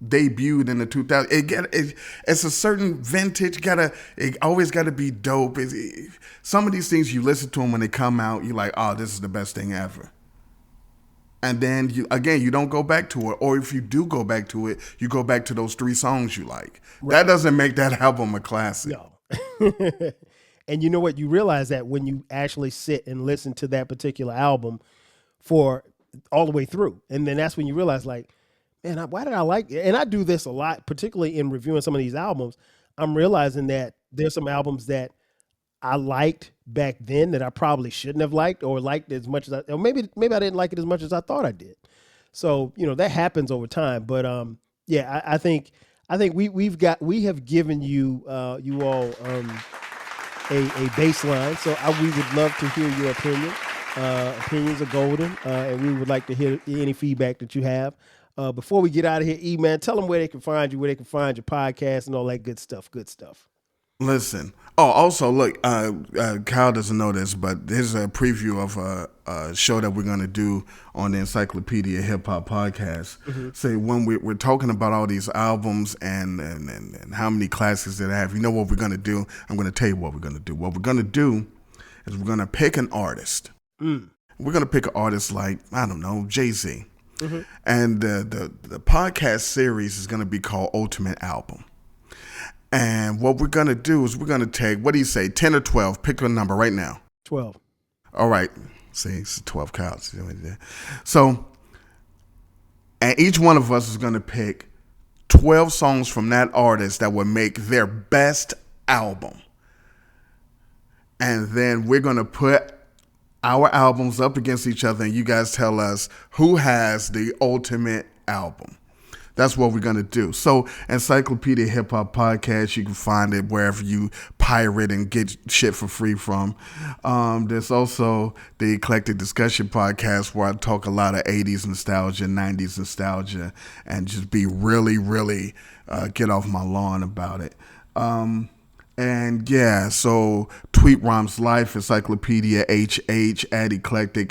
debuted in the 2000s. It's a certain vintage. It always got to be dope. Some of these things, you listen to them when they come out, you're like, oh, this is the best thing ever. And then you don't go back to it. Or if you do go back to it, you go back to those 3 songs you like. Right. That doesn't make that album a classic. No. And you know what? You realize that when you actually sit and listen to that particular album for all the way through. And then that's when you realize, like, man, why did I like it? And I do this a lot, particularly in reviewing some of these albums. I'm realizing that there's some albums that I liked back then that I probably shouldn't have liked or liked as much as or maybe I didn't like it as much as I thought I did. So, that happens over time. But yeah, I think we have given you all a baseline. So we would love to hear your opinion. Opinions are golden, and we would like to hear any feedback that you have. Before we get out of here, E-Man, tell them where they can find you, where they can find your podcast and all that good stuff. Listen. Oh, also, look, Kyle doesn't know this, but there's a preview of a show that we're going to do on the Encyclopedia Hip Hop podcast. Mm-hmm. So when we're talking about all these albums and how many classics that I have, you know what we're going to do? I'm going to tell you what we're going to do. What we're going to do is we're going to pick an artist. We're going to pick an artist like, I don't know, Jay-Z. Mm-hmm. And the podcast series is going to be called Ultimate Album. And what we're going to do is we're going to take, what do you say, 10 or 12? Pick a number right now. 12. All right. See, it's 12 counts. So, and each one of us is going to pick 12 songs from that artist that would make their best album. And then we're going to put our albums up against each other, and you guys tell us who has the ultimate album. That's what we're going to do. So, Encyclopedia Hip Hop Podcast, you can find it wherever you pirate and get shit for free from. There's also the Eclectic Discussion Podcast, where I talk a lot of 80s nostalgia, 90s nostalgia, and just be really, really get off my lawn about it. And yeah, so Tweet Rhymes Life, Encyclopedia HH, at Eclectic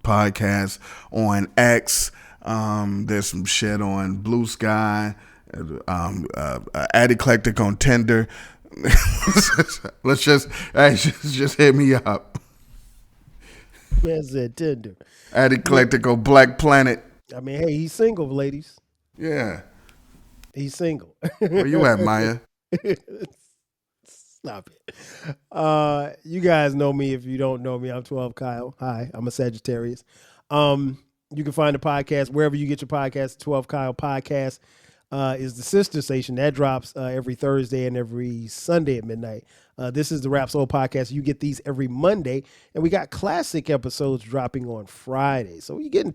Podcast on X. There's some shit on Blue Sky, at Eclectic on Tinder. Let's just hit me up. Yes, at Tinder. At Eclectic on Black Planet. I mean, hey, he's single, ladies. Yeah. He's single. Where you at, Maya? Stop it. You guys know me. If you don't know me, I'm 12 Kyle. Hi, I'm a Sagittarius. You can find the podcast wherever you get your podcast. 12 Kyle Podcast is the sister station that drops every Thursday and every Sunday at midnight. This is the Rap Soul Podcast. You get these every Monday, and we got classic episodes dropping on Friday. So you're getting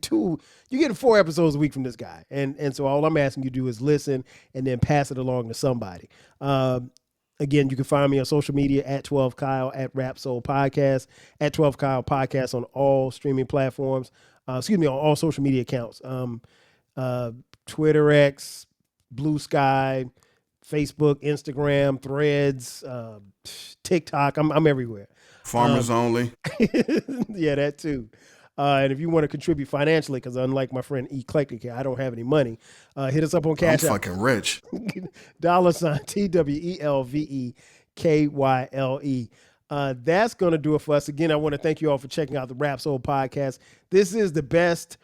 4 episodes a week from this guy. And so all I'm asking you to do is listen and then pass it along to somebody. Again, you can find me on social media at 12 Kyle, at Rap Soul Podcast, at 12 Kyle Podcast on all streaming platforms. On all social media accounts. Twitter, X, Blue Sky, Facebook, Instagram, Threads, TikTok. I'm everywhere. Farmers only. Yeah, that too. And if you want to contribute financially, because unlike my friend Eclectic here, I don't have any money, hit us up on Cash App. I'm fucking rich. $TWELVEKYLE. That's going to do it for us. Again, I want to thank you all for checking out the Rap Soul Podcast. This is the best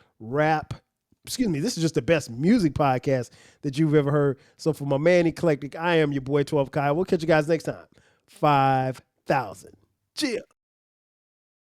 this is just the best music podcast that you've ever heard. So for my man Eclectic, I am your boy 12 Kyle. We'll catch you guys next time. 5,000. Cheers.